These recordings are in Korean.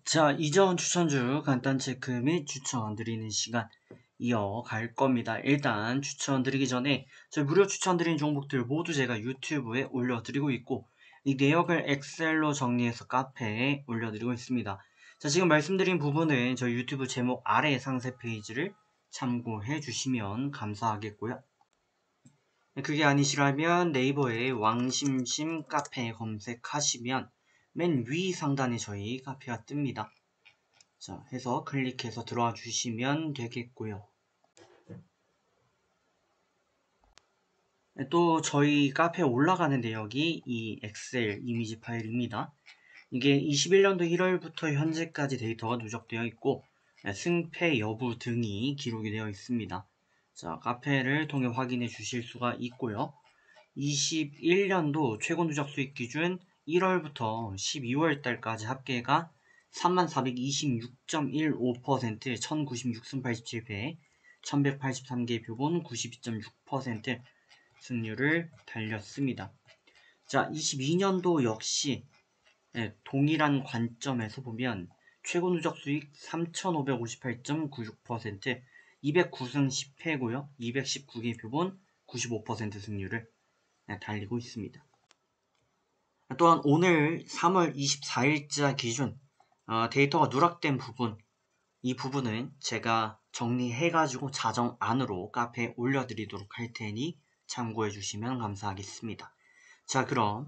자, 이전 추천주 간단 체크 및 추천 드리는 시간 이어갈 겁니다. 일단 추천 드리기 전에 저희 무료 추천 드린 종목들 모두 제가 유튜브에 올려드리고 있고 이 내역을 엑셀로 정리해서 카페에 올려드리고 있습니다. 자, 지금 말씀드린 부분은 저희 유튜브 제목 아래 상세 페이지를 참고해 주시면 감사하겠고요. 그게 아니시라면 네이버에 왕심심 카페 검색하시면 맨 위 상단에 저희 카페가 뜹니다. 자, 해서 클릭해서 들어와 주시면 되겠고요. 또 저희 카페에 올라가는 내역이 이 엑셀 이미지 파일입니다. 이게 21년도 1월부터 현재까지 데이터가 누적되어 있고 승패 여부 등이 기록이 되어 있습니다. 자, 카페를 통해 확인해 주실 수가 있고요. 21년도 최고 누적 수익 기준 1월부터 12월 달까지 합계가 3426.15%, 1096승 87패, 1183개 표본 92.6% 승률을 달렸습니다. 자, 22년도 역시 동일한 관점에서 보면 최고 누적 수익 3558.96%, 209승 10패고요. 219개 표본 95% 승률을 달리고 있습니다. 또한 오늘 3월 24일자 기준 데이터가 누락된 부분, 이 부분은 제가 정리해가지고 자정안으로 카페에 올려드리도록 할 테니 참고해 주시면 감사하겠습니다. 자, 그럼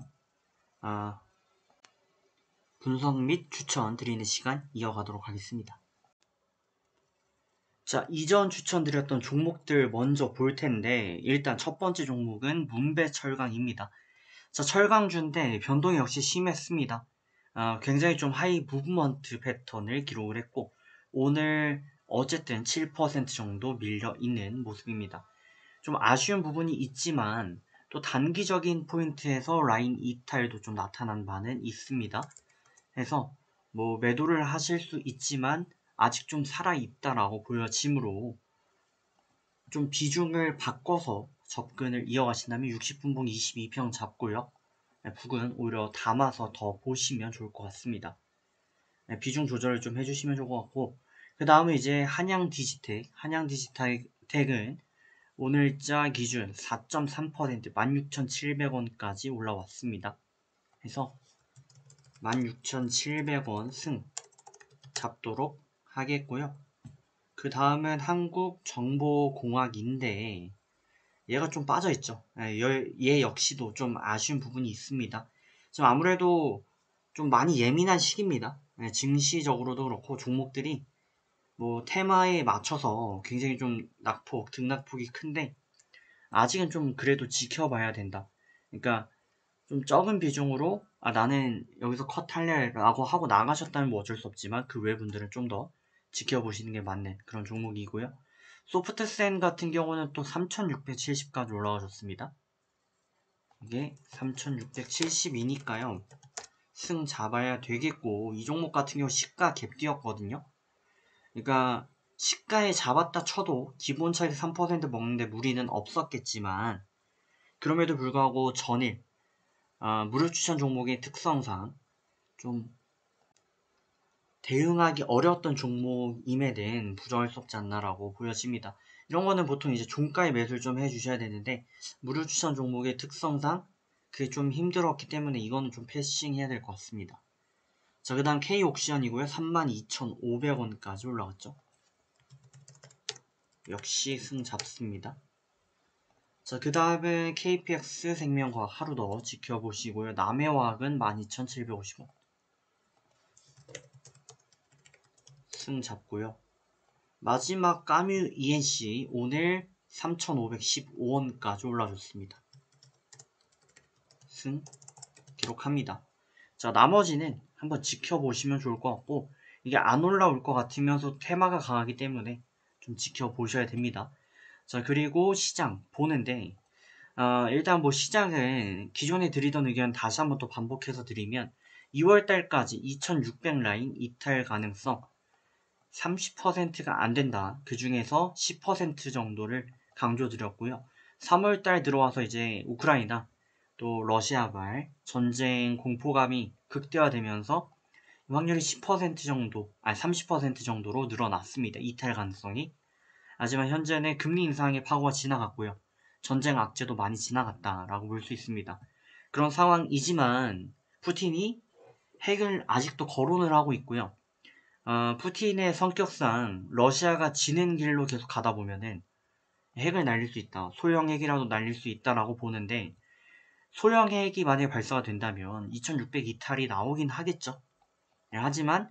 분석 및 추천 드리는 시간 이어가도록 하겠습니다. 자, 이전 추천드렸던 종목들 먼저 볼 텐데 일단 첫 번째 종목은 문배철강입니다. 자, 철강주인데 변동이 역시 심했습니다. 굉장히 좀 하이 무브먼트 패턴을 기록을 했고 오늘 어쨌든 7% 정도 밀려 있는 모습입니다. 좀 아쉬운 부분이 있지만 또 단기적인 포인트에서 라인 이탈도 좀 나타난 바는 있습니다. 그래서 뭐 매도를 하실 수 있지만 아직 좀 살아있다라고 보여지므로 좀 비중을 바꿔서 접근을 이어가신다면 60분봉 22평 잡고요. 북은 오히려 담아서 더 보시면 좋을 것 같습니다. 비중 조절을 좀 해주시면 좋을 것 같고 그 다음에 이제 한양디지텍은 오늘자 기준 4.3% 16,700원까지 올라왔습니다. 그래서 16,700원 승 잡도록 하겠고요. 그 다음은 한국정보공학인데 얘가 좀 빠져있죠. 얘 역시도 좀 아쉬운 부분이 있습니다. 지금 아무래도 좀 많이 예민한 시기입니다. 증시적으로도 그렇고 종목들이 뭐 테마에 맞춰서 굉장히 좀 등락폭이 큰데 아직은 좀 그래도 지켜봐야 된다. 그러니까 좀 적은 비중으로 나는 여기서 컷할래 라고 하고 나가셨다면 뭐 어쩔 수 없지만 그 외 분들은 좀 더 지켜보시는 게 맞는 그런 종목이고요. 소프트센 같은 경우는 또 3670까지 올라가셨습니다. 이게 3670이니까요. 승 잡아야 되겠고 이 종목 같은 경우 시가 갭기였거든요. 그러니까 시가에 잡았다 쳐도 기본 차익 3% 먹는데 무리는 없었겠지만 그럼에도 불구하고 전일 무료 추천 종목의 특성상 좀 대응하기 어려웠던 종목임에 대한 부정할 수 없지 않나라고 보여집니다. 이런 거는 보통 이제 종가에 매수를 좀 해주셔야 되는데 무료 추천 종목의 특성상 그게 좀 힘들었기 때문에 이거는 좀 패싱 해야 될 것 같습니다. 자, 그 다음 K옥시언이고요. 32,500원까지 올라갔죠. 역시 승 잡습니다. 자, 그 다음에 KPX 생명과학 하루 더 지켜보시고요. 남해화학은 12,750원 승 잡고요. 마지막 까뮤 ENC 오늘 3,515원까지 올라줬습니다. 승 기록합니다. 자, 나머지는 한번 지켜보시면 좋을 것 같고 이게 안 올라올 것 같으면서 테마가 강하기 때문에 좀 지켜보셔야 됩니다. 자, 그리고 시장 보는데 일단 뭐 시장은 기존에 드리던 의견 다시 한번 또 반복해서 드리면 2월달까지 2600 라인 이탈 가능성 30%가 안 된다. 그 중에서 10% 정도를 강조드렸고요. 3월달 들어와서 이제 우크라이나 또 러시아발 전쟁 공포감이 극대화되면서 확률이 10% 정도, 아니 30% 정도로 늘어났습니다. 이탈 가능성이. 하지만 현재는 금리 인상의 파고가 지나갔고요. 전쟁 악재도 많이 지나갔다라고 볼 수 있습니다. 그런 상황이지만 푸틴이 핵을 아직도 거론을 하고 있고요. 푸틴의 성격상 러시아가 지는 길로 계속 가다 보면은 핵을 날릴 수 있다. 소형 핵이라도 날릴 수 있다라고 보는데, 소형 핵이 만약에 발사가 된다면 2600 이탈이 나오긴 하겠죠. 하지만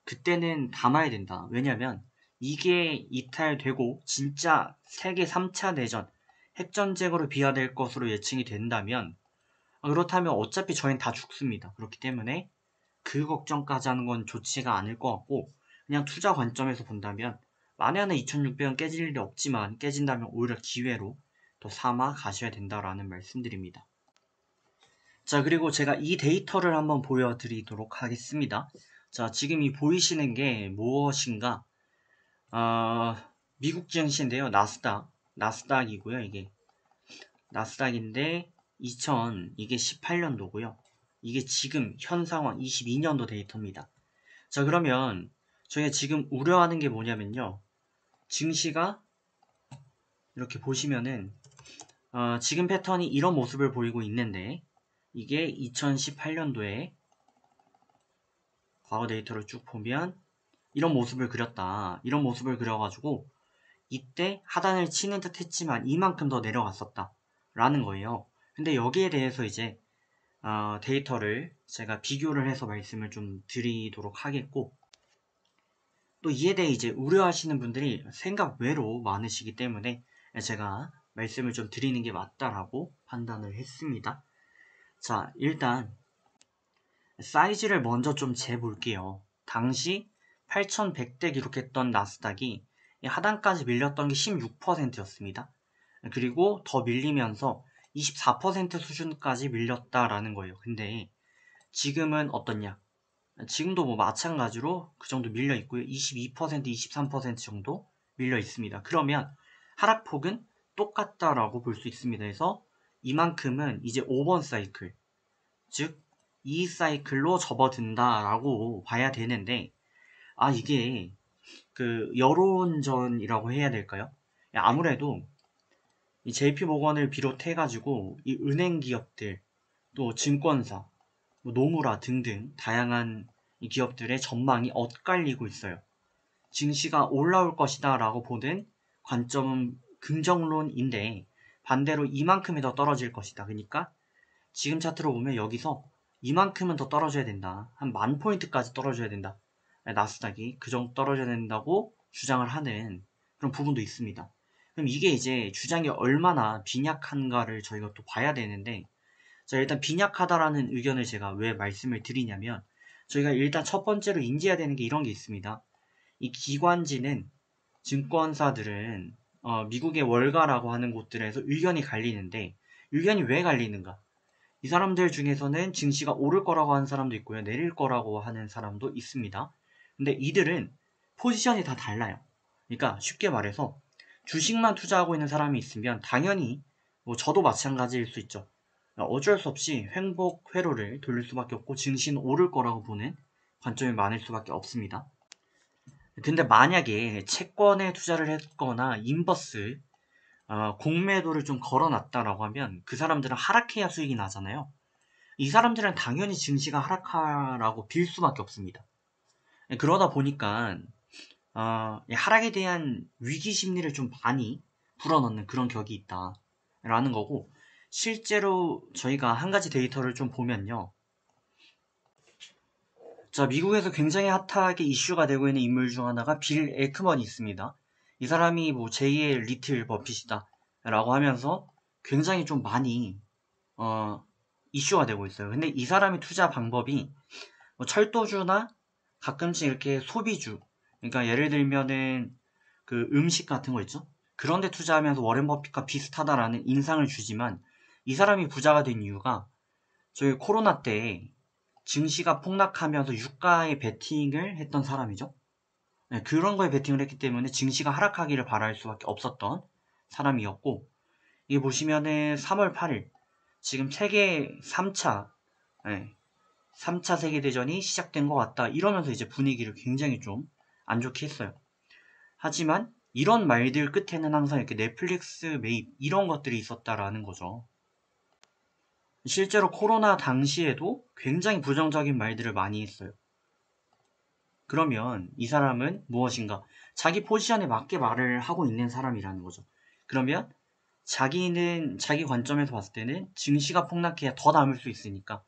그때는 담아야 된다. 왜냐면 이게 이탈되고 진짜 세계 3차 대전, 핵전쟁으로 비화될 것으로 예측이 된다면, 그렇다면 어차피 저희는 다 죽습니다. 그렇기 때문에 그 걱정까지 하는 건 좋지가 않을 것 같고, 그냥 투자 관점에서 본다면 만약에 2600은 깨질 일이 없지만 깨진다면 오히려 기회로 더 삼아 가셔야 된다라는 말씀드립니다. 자, 그리고 제가 이 데이터를 한번 보여드리도록 하겠습니다. 자, 지금 이 보이시는 게 무엇인가? 미국 증시인데요. 나스닥이고요. 이게 나스닥인데 이게 18년도고요. 이게 지금 현 상황 22년도 데이터입니다. 자, 그러면 저희가 지금 우려하는 게 뭐냐면요. 증시가 이렇게 보시면은 지금 패턴이 이런 모습을 보이고 있는데, 이게 2018년도에 과거 데이터를 쭉 보면 이런 모습을 그렸다. 이런 모습을 그려가지고 이때 하단을 치는 듯 했지만 이만큼 더 내려갔었다 라는 거예요. 근데 여기에 대해서 이제 데이터를 제가 비교를 해서 말씀을 좀 드리도록 하겠고, 또 이에 대해 이제 우려하시는 분들이 생각 외로 많으시기 때문에 제가 말씀을 좀 드리는 게 맞다라고 판단을 했습니다. 자, 일단 사이즈를 먼저 좀 재볼게요. 당시 8100대 기록했던 나스닥이 하단까지 밀렸던 게 16%였습니다. 그리고 더 밀리면서 24% 수준까지 밀렸다라는 거예요. 근데 지금은 어떻냐? 지금도 뭐 마찬가지로 그 정도 밀려 있고요. 22%, 23% 정도 밀려 있습니다. 그러면 하락폭은 똑같다라고 볼 수 있습니다. 그래서 이만큼은 이제 5번 사이클, 즉 이 사이클로 접어든다라고 봐야 되는데, 이게 그 여론전이라고 해야 될까요? 아무래도 이 JP 모건을 비롯해가지고 이 은행 기업들, 또 증권사, 뭐 노무라 등등 다양한 이 기업들의 전망이 엇갈리고 있어요. 증시가 올라올 것이다 라고 보는 관점은 긍정론인데, 반대로 이만큼이 더 떨어질 것이다. 그러니까 지금 차트로 보면 여기서 이만큼은 더 떨어져야 된다. 한 10,000포인트까지 떨어져야 된다. 나스닥이 그 정도 떨어져야 된다고 주장을 하는 그런 부분도 있습니다. 그럼 이게 이제 주장이 얼마나 빈약한가를 저희가 또 봐야 되는데, 자, 일단 빈약하다라는 의견을 제가 왜 말씀을 드리냐면, 저희가 일단 첫 번째로 인지해야 되는 게 이런 게 있습니다. 이 기관지는, 증권사들은 미국의 월가라고 하는 곳들에서 의견이 갈리는데, 의견이 왜 갈리는가? 이 사람들 중에서는 증시가 오를 거라고 하는 사람도 있고요. 내릴 거라고 하는 사람도 있습니다. 근데 이들은 포지션이 다 달라요. 그러니까 쉽게 말해서 주식만 투자하고 있는 사람이 있으면 당연히 뭐 저도 마찬가지일 수 있죠. 어쩔 수 없이 횡복 회로를 돌릴 수밖에 없고 증시는 오를 거라고 보는 관점이 많을 수밖에 없습니다. 근데 만약에 채권에 투자를 했거나 인버스 공매도를 좀 걸어놨다라고 하면 그 사람들은 하락해야 수익이 나잖아요. 이 사람들은 당연히 증시가 하락하라고 빌 수밖에 없습니다. 그러다 보니까 하락에 대한 위기 심리를 좀 많이 불어넣는 그런 격이 있다라는 거고, 실제로 저희가 한 가지 데이터를 좀 보면요. 자, 미국에서 굉장히 핫하게 이슈가 되고 있는 인물 중 하나가 빌 에크먼이 있습니다. 이 사람이 뭐 제2의 리틀 버핏이다 라고 하면서 굉장히 좀 많이 이슈가 되고 있어요. 근데 이 사람의 투자 방법이 뭐 철도주나 가끔씩 이렇게 소비주, 그러니까 예를 들면은 그 음식 같은 거 있죠? 그런데 투자하면서 워렌 버핏과 비슷하다라는 인상을 주지만, 이 사람이 부자가 된 이유가 저희 코로나 때 증시가 폭락하면서 유가에 베팅을 했던 사람이죠. 네, 그런 거에 베팅을 했기 때문에 증시가 하락하기를 바랄 수밖에 없었던 사람이었고, 이게 보시면은 3월 8일 지금 세계 3차 3차 세계대전이 시작된 것 같다. 이러면서 이제 분위기를 굉장히 좀 안 좋게 했어요. 하지만 이런 말들 끝에는 항상 이렇게 넷플릭스 매입 이런 것들이 있었다라는 거죠. 실제로 코로나 당시에도 굉장히 부정적인 말들을 많이 했어요. 그러면 이 사람은 무엇인가? 자기 포지션에 맞게 말을 하고 있는 사람이라는 거죠. 그러면 자기는 자기 관점에서 봤을 때는 증시가 폭락해야 더 남을 수 있으니까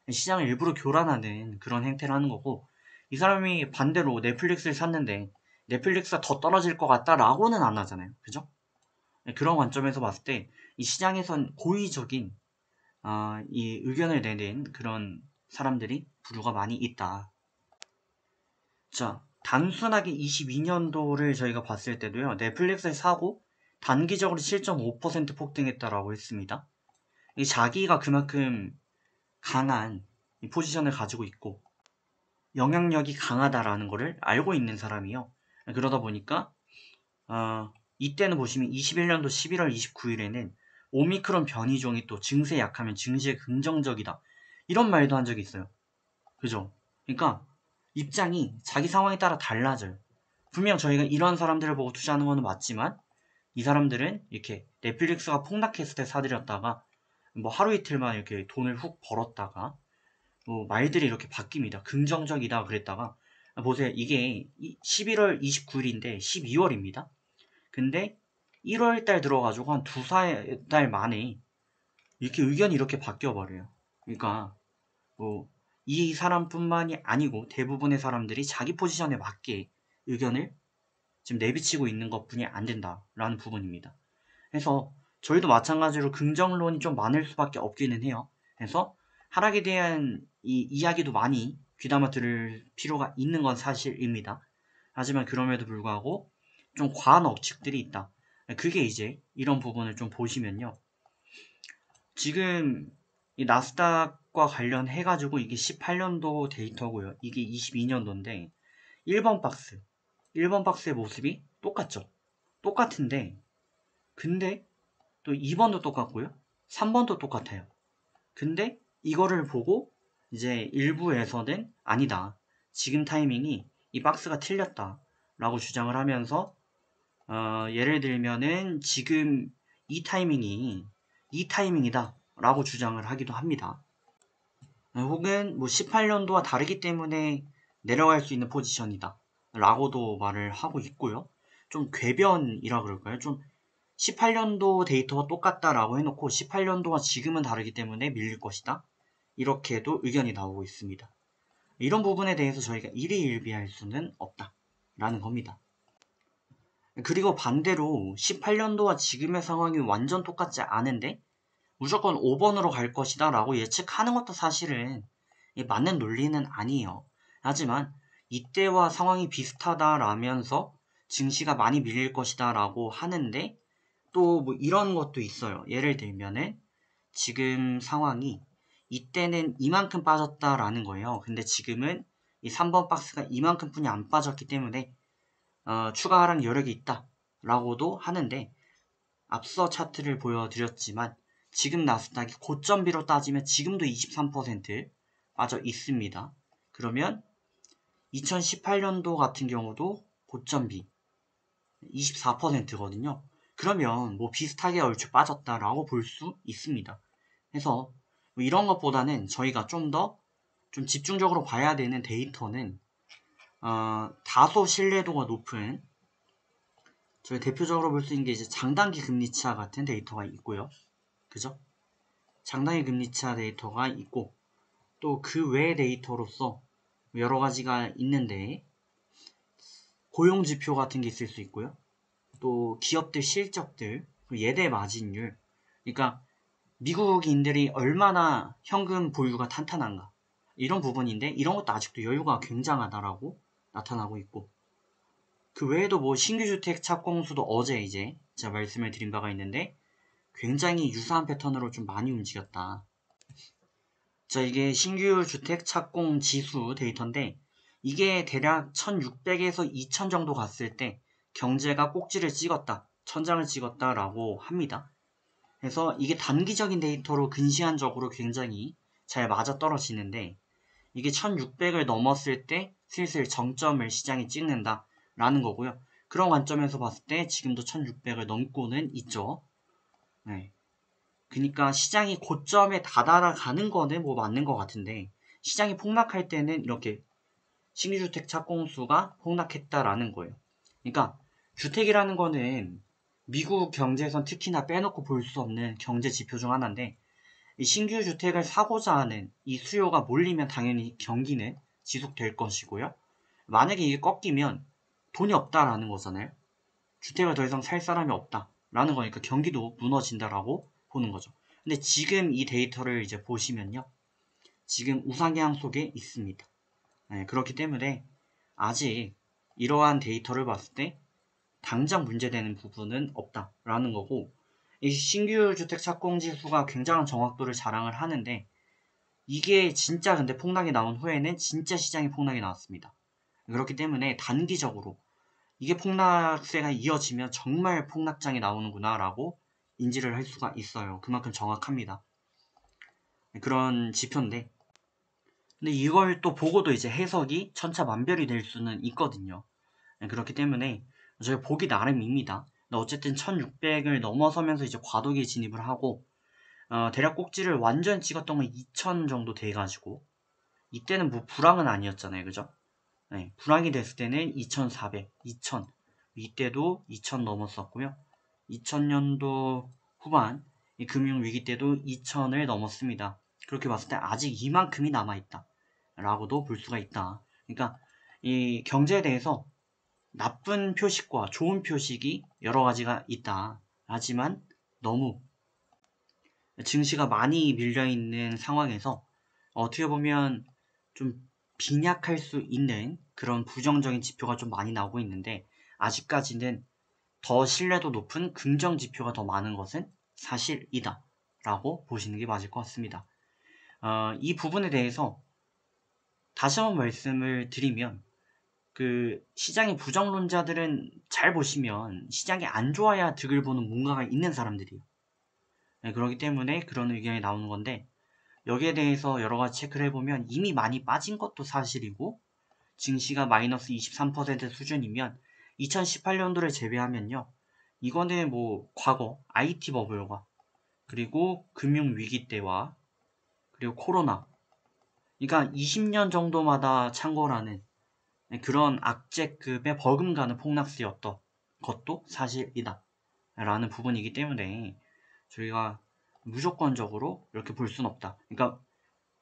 시장을 일부러 교란하는 그런 행태를 하는 거고, 이 사람이 반대로 넷플릭스를 샀는데 넷플릭스가 더 떨어질 것 같다라고는 안 하잖아요. 그죠? 그런 관점에서 봤을 때 이 시장에선 고의적인 이 의견을 내는 그런 사람들이 부류가 많이 있다. 자, 단순하게 22년도를 저희가 봤을 때도요, 넷플릭스를 사고 단기적으로 7.5% 폭등했다라고 했습니다. 이 자기가 그만큼 강한 포지션을 가지고 있고 영향력이 강하다라는 것을 알고 있는 사람이요. 그러다 보니까 이때는 보시면 21년도 11월 29일에는 오미크론 변이종이 또 증세에 약하면 증시에 긍정적이다. 이런 말도 한 적이 있어요. 그죠? 그러니까 입장이 자기 상황에 따라 달라져요. 분명 저희가 이런 사람들을 보고 투자하는 거는 맞지만 이 사람들은 이렇게 넷플릭스가 폭락했을 때 사들였다가 뭐 하루 이틀만 이렇게 돈을 훅 벌었다가 뭐 말들이 이렇게 바뀝니다. 긍정적이다 그랬다가 보세요. 이게 11월 29일인데 12월입니다. 근데 1월달 들어가지고 한 두 달 만에 이렇게 의견이 이렇게 바뀌어버려요. 그러니까 뭐 이 사람뿐만이 아니고 대부분의 사람들이 자기 포지션에 맞게 의견을 지금 내비치고 있는 것뿐이 안 된다라는 부분입니다. 그래서 저희도 마찬가지로 긍정론이 좀 많을 수밖에 없기는 해요. 그래서 하락에 대한 이 이야기도 많이 귀담아 들을 필요가 있는 건 사실입니다. 하지만 그럼에도 불구하고 좀 과한 억측들이 있다. 그게 이제 이런 부분을 좀 보시면요. 지금 이 나스닥과 관련해가지고 이게 18년도 데이터고요. 이게 22년도인데 1번 박스의 모습이 똑같죠. 똑같은데 근데 또 2번도 똑같고요. 3번도 똑같아요. 근데 이거를 보고 이제 일부에서는 아니다. 지금 타이밍이 이 박스가 틀렸다. 라고 주장을 하면서 예를 들면은 지금 이 타이밍이다. 라고 주장을 하기도 합니다. 혹은 뭐 18년도와 다르기 때문에 내려갈 수 있는 포지션이다. 라고도 말을 하고 있고요. 좀 궤변이라 그럴까요? 좀 18년도 데이터가 똑같다라고 해놓고 18년도와 지금은 다르기 때문에 밀릴 것이다. 이렇게도 의견이 나오고 있습니다. 이런 부분에 대해서 저희가 일희일비할 수는 없다라는 겁니다. 그리고 반대로 18년도와 지금의 상황이 완전 똑같지 않은데 무조건 5번으로 갈 것이다 라고 예측하는 것도 사실은 맞는 논리는 아니에요. 하지만 이때와 상황이 비슷하다라면서 증시가 많이 밀릴 것이다 라고 하는데 또 뭐 이런 것도 있어요. 예를 들면은 지금 상황이 이때는 이만큼 빠졌다라는 거예요. 근데 지금은 이 3번 박스가 이만큼 뿐이 안 빠졌기 때문에 추가 하락 여력이 있다 라고도 하는데 앞서 차트를 보여드렸지만 지금 나스닥이 고점비로 따지면 지금도 23% 빠져 있습니다. 그러면 2018년도 같은 경우도 고점비 24%거든요. 그러면 뭐 비슷하게 얼추 빠졌다라고 볼 수 있습니다. 그래서 뭐 이런 것보다는 저희가 좀 더 좀 집중적으로 봐야 되는 데이터는 다소 신뢰도가 높은 저희 대표적으로 볼 수 있는 게 이제 장단기 금리차 같은 데이터가 있고요. 그죠? 장단기 금리차 데이터가 있고 또 그 외의 데이터로서 여러 가지가 있는데 고용지표 같은 게 있을 수 있고요. 또 기업들 실적들, 예대 마진율, 그러니까 미국인들이 얼마나 현금 보유가 탄탄한가 이런 부분인데 이런 것도 아직도 여유가 굉장하다라고 나타나고 있고 그 외에도 뭐 신규 주택 착공수도 어제 이제 제가 말씀을 드린 바가 있는데 굉장히 유사한 패턴으로 좀 많이 움직였다. 자, 이게 신규 주택 착공 지수 데이터인데 이게 대략 1600에서 2000 정도 갔을 때 경제가 꼭지를 찍었다, 천장을 찍었다라고 합니다. 그래서 이게 단기적인 데이터로 근시안적으로 굉장히 잘 맞아떨어지는데 이게 1600을 넘었을 때 슬슬 정점을 시장이 찍는다 라는 거고요. 그런 관점에서 봤을 때 지금도 1600을 넘고는 있죠. 네. 그러니까 시장이 고점에 다다라가는 거는 뭐 맞는 것 같은데, 시장이 폭락할 때는 이렇게 신규주택 착공수가 폭락했다라는 거예요. 그러니까 주택이라는 거는 미국 경제에선 특히나 빼놓고 볼 수 없는 경제 지표 중 하나인데, 이 신규 주택을 사고자 하는 이 수요가 몰리면 당연히 경기는 지속될 것이고요. 만약에 이게 꺾이면 돈이 없다라는 거잖아요. 주택을 더 이상 살 사람이 없다라는 거니까 경기도 무너진다라고 보는 거죠. 근데 지금 이 데이터를 이제 보시면요. 지금 우상향 속에 있습니다. 네, 그렇기 때문에 아직 이러한 데이터를 봤을 때 당장 문제되는 부분은 없다라는 거고, 이 신규 주택 착공 지수가 굉장한 정확도를 자랑을 하는데, 이게 진짜 근데 폭락이 나온 후에는 진짜 시장이 폭락이 나왔습니다. 그렇기 때문에 단기적으로 이게 폭락세가 이어지면 정말 폭락장이 나오는구나 라고 인지를 할 수가 있어요. 그만큼 정확합니다. 그런 지표인데, 근데 이걸 또 보고도 이제 해석이 천차만별이 될 수는 있거든요. 그렇기 때문에 저희 보기 나름입니다. 근데 어쨌든 1600을 넘어서면서 이제 과도기에 진입을 하고, 대략 꼭지를 완전 찍었던 건 2000 정도 돼가지고, 이때는 뭐 불황은 아니었잖아요. 그죠? 네, 불황이 됐을 때는 2400, 2000, 이때도 2000 넘었었고요. 2000년도 후반 이 금융위기 때도 2000을 넘었습니다. 그렇게 봤을 때 아직 이만큼이 남아있다 라고도 볼 수가 있다. 그러니까 이 경제에 대해서 나쁜 표식과 좋은 표식이 여러 가지가 있다. 하지만 너무 증시가 많이 밀려있는 상황에서 어떻게 보면 좀 빈약할 수 있는 그런 부정적인 지표가 좀 많이 나오고 있는데, 아직까지는 더 신뢰도 높은 긍정 지표가 더 많은 것은 사실이다 라고 보시는 게 맞을 것 같습니다. 이 부분에 대해서 다시 한번 말씀을 드리면, 그 시장의 부정론자들은 잘 보시면 시장이 안 좋아야 득을 보는 뭔가가 있는 사람들이에요. 네, 그렇기 때문에 그런 의견이 나오는 건데, 여기에 대해서 여러 가지 체크를 해보면 이미 많이 빠진 것도 사실이고, 증시가 마이너스 23% 수준이면 2018년도를 제외하면요, 이거는 뭐 과거 IT 버블과 그리고 금융위기 때와 그리고 코로나, 그러니까 20년 정도마다 창궐하는 그런 악재급의 버금가는 폭락세였던 것도 사실이다 라는 부분이기 때문에 저희가 무조건적으로 이렇게 볼 수는 없다. 그러니까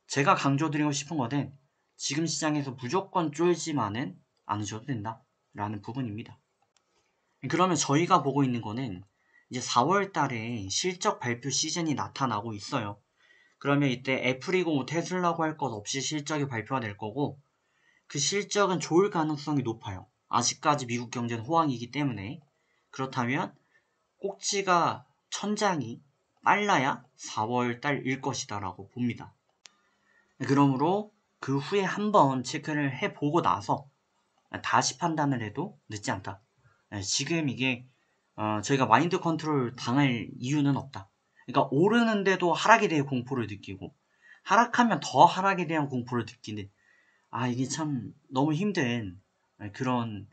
제가 강조드리고 싶은 거는 지금 시장에서 무조건 쫄지만은 않으셔도 된다 라는 부분입니다. 그러면 저희가 보고 있는 거는 이제 4월 달에 실적 발표 시즌이 나타나고 있어요. 그러면 이때 애플이고 뭐 테슬라고 할 것 없이 실적이 발표가 될 거고, 그 실적은 좋을 가능성이 높아요. 아직까지 미국 경제는 호황이기 때문에. 그렇다면 꼭지가 천장이 빨라야 4월 달일 것이다 라고 봅니다. 그러므로 그 후에 한번 체크를 해보고 나서 다시 판단을 해도 늦지 않다. 지금 이게 저희가 마인드 컨트롤 당할 이유는 없다. 그러니까 오르는데도 하락에 대해 공포를 느끼고, 하락하면 더 하락에 대한 공포를 느끼는, 이게 참 너무 힘든 그런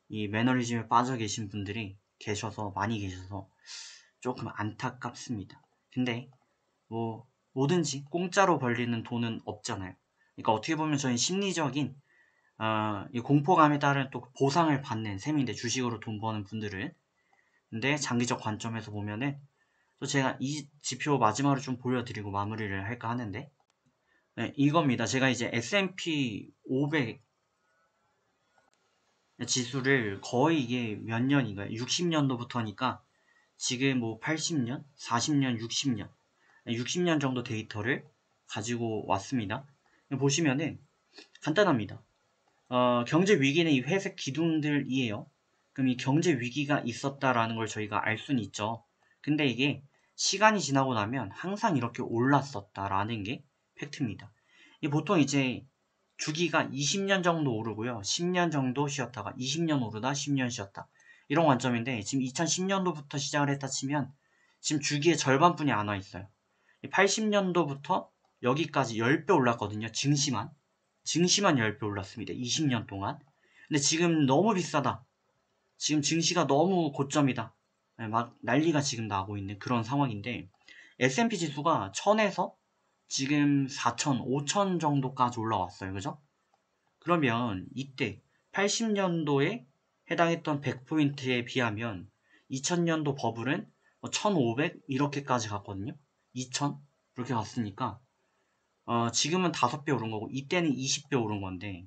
이 매너리즘에 빠져 계신 분들이 많이 계셔서 조금 안타깝습니다. 근데 뭐 뭐든지 공짜로 벌리는 돈은 없잖아요. 그러니까 어떻게 보면 저희 심리적인 이 공포감에 따른 또 보상을 받는 셈인데, 주식으로 돈 버는 분들은. 근데 장기적 관점에서 보면은, 또 제가 이 지표 마지막으로 좀 보여드리고 마무리를 할까 하는데, 네, 이겁니다. 제가 이제 S&P 500 지수를 거의 이게 몇 년인가요? 60년도부터니까 지금 뭐 80년, 40년, 60년 정도 데이터를 가지고 왔습니다. 보시면은 간단합니다. 경제 위기는 이 회색 기둥들이에요. 그럼 이 경제 위기가 있었다라는 걸 저희가 알 수는 있죠. 근데 이게 시간이 지나고 나면 항상 이렇게 올랐었다라는 게 팩트입니다. 보통 이제 주기가 20년 정도 오르고요. 10년 정도 쉬었다가 20년 오르다 10년 쉬었다. 이런 관점인데, 지금 2010년도부터 시작을 했다 치면 지금 주기의 절반뿐이 안 와 있어요. 80년도부터 여기까지 10배 올랐거든요. 증시만. 증시만 10배 올랐습니다. 20년 동안. 근데 지금 너무 비싸다. 지금 증시가 너무 고점이다. 네, 막 난리가 지금 나고 있는 그런 상황인데 S&P 지수가 1000에서 지금 4000, 5000 정도까지 올라왔어요. 그죠? 그러면 이때 80년도에 해당했던 100포인트에 비하면 2000년도 버블은 1500 이렇게까지 갔거든요. 2000 이렇게 갔으니까 지금은 5배 오른 거고 이때는 20배 오른 건데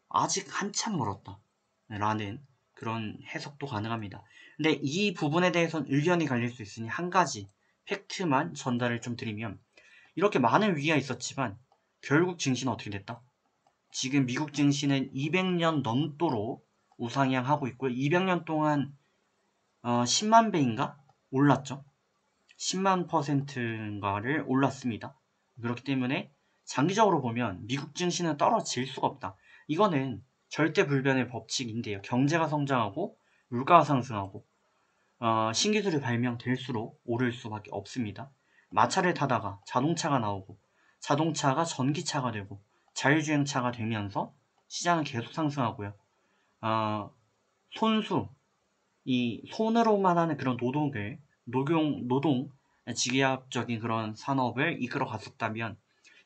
아직 한참 멀었다 라는 그런 해석도 가능합니다. 근데 이 부분에 대해서는 의견이 갈릴 수 있으니 한 가지 팩트만 전달을 좀 드리면 이렇게 많은 위기가 있었지만 결국 증시는 어떻게 됐다? 지금 미국 증시는 200년 넘도록 우상향하고 있고요. 200년 동안 10만 배인가? 올랐죠. 10만 %인가를 올랐습니다. 그렇기 때문에 장기적으로 보면 미국 증시는 떨어질 수가 없다. 이거는 절대 불변의 법칙인데요. 경제가 성장하고 물가가 상승하고 신기술이 발명될수록 오를 수밖에 없습니다. 마차를 타다가 자동차가 나오고 자동차가 전기차가 되고 자율주행차가 되면서 시장은 계속 상승하고요. 손수, 이 손으로만 하는 그런 노동, 직계합적인 그런 산업을 이끌어 갔었다면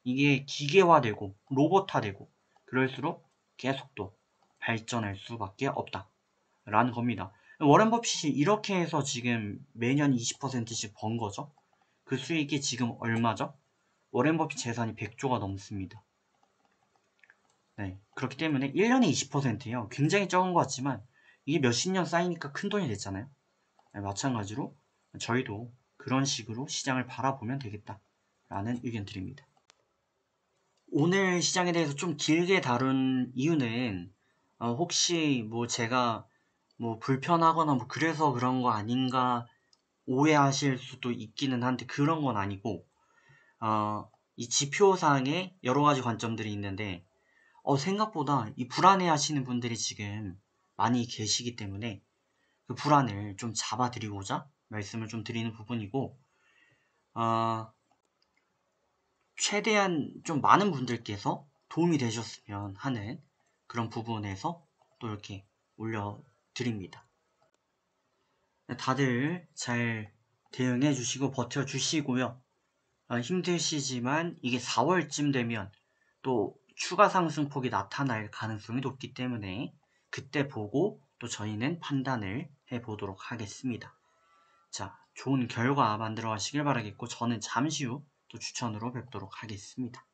이게 기계화되고 로봇화되고 그럴수록 계속 또 발전할 수밖에 없다라는 겁니다. 워렌 버핏이 이렇게 해서 지금 매년 20%씩 번 거죠. 그 수익이 지금 얼마죠? 워렌 버핏 재산이 100조가 넘습니다. 네, 그렇기 때문에 1년에 20%예요. 굉장히 적은 것 같지만 이게 몇십 년 쌓이니까 큰 돈이 됐잖아요. 네, 마찬가지로 저희도 그런 식으로 시장을 바라보면 되겠다라는 의견 드립니다. 오늘 시장에 대해서 좀 길게 다룬 이유는 혹시 뭐 제가 뭐 불편하거나 뭐 그래서 그런 거 아닌가 오해하실 수도 있기는 한데 그런 건 아니고 이 지표상에 여러 가지 관점들이 있는데 생각보다 이 불안해 하시는 분들이 지금 많이 계시기 때문에 그 불안을 좀 잡아드리고자 말씀을 좀 드리는 부분이고 최대한 좀 많은 분들께서 도움이 되셨으면 하는 그런 부분에서 또 이렇게 올려드립니다. 다들 잘 대응해 주시고 버텨 주시고요. 힘드시지만 이게 4월쯤 되면 또 추가 상승폭이 나타날 가능성이 높기 때문에 그때 보고 또 저희는 판단을 해보도록 하겠습니다. 자, 좋은 결과 만들어 가시길 바라겠고 저는 잠시 후 또 추천으로 뵙도록 하겠습니다.